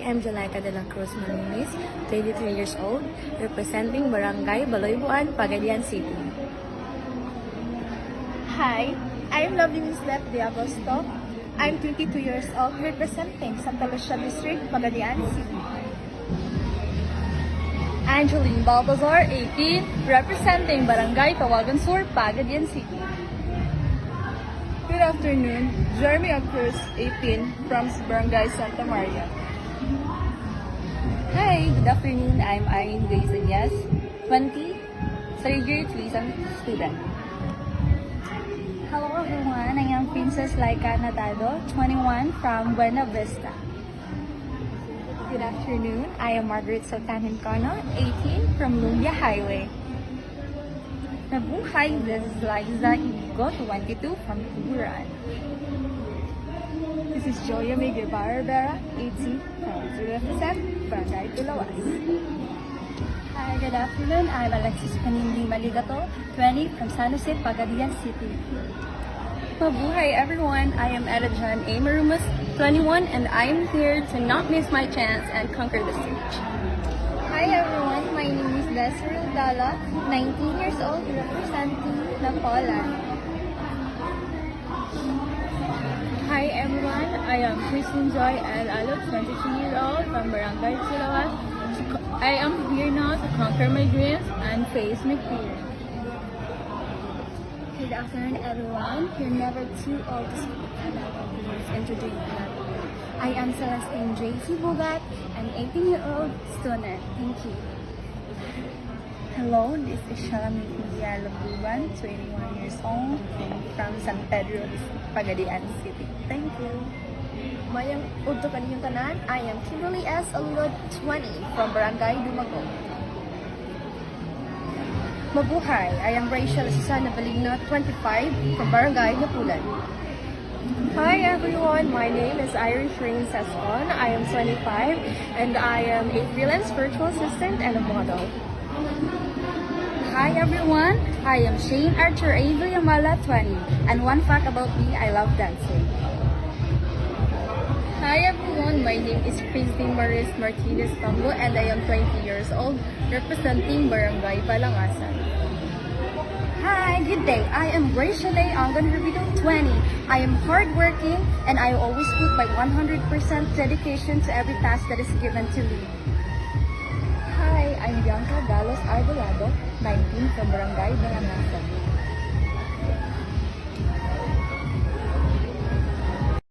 I'm Jalaika de la Cruz Manunis, 23 years old, representing Barangay Baloybuan, Pagadian City. Hi, I'm Lovely Miss Lep de Agosto. I'm 22 years old, representing Santa Lucia District, Pagadian City. Angeline Baltazar, 18, representing Barangay Tawagan Sur, Pagadian City. Good afternoon, Jeremy Cruz, 18, from Barangay Santa Maria. Hi, good afternoon. I'm Irene Grace Anyas, 20, third year tourism student. Hello everyone, I am Princess Laika Natado, 21, from Buena Vista. Good afternoon, I am Margaret Sultan Hincono, 18, from Lumbia Highway. Nabuhay, this is Liza Inigo, 22, from Tuburan. This is Joya May Guevara, 18, from represent Barangay Tulawas. Hi, good afternoon, I'm Alexis Panindi Maligato, 20, from San Jose, Pagadian City. Mabuhay everyone, I am Eda John A. Marumas, 21, and I am here to not miss my chance and conquer the stage. Hi everyone, my name is Desiree Dala, 19 years old, representing Napolan. Hi everyone, I am Christine Joy and I look 23-year-old from Barangay Tulawas. I am here now to conquer my dreams and face my fear. Good afternoon everyone, you're never too old to speak about your dreams and to dream about. I am Celestine J.C. Bugat, an 18-year-old student. Thank you. Hello, this is Shalami Pia Labuban, 21 years old, from San Pedro, Pagadian City. Thank you. Mayang udto kaniyong tanan, I am Kimberly S. Alulod, 20, from Barangay Dumago. Mabuhay, I am Rachel Susana Baligno, 25, from Barangay Napulan. Hi everyone, my name is Irish Rain Sesson. I am 25 and I am a freelance virtual assistant and a model. Hi everyone, I am Shane Archer A. Villamala, 20, and one fact about me, I love dancing. Hi everyone, my name is Christine Maris Martinez Tambo and I am 20 years old, representing Barangay Balangasan. Hi, good day. I am Grace Shalay Angon Rubido, 20. I am hardworking and I always put my 100% dedication to every task that is given to me. Hi, I'm Bianca Galos Arbolado, 19, from Barangay Balangasan.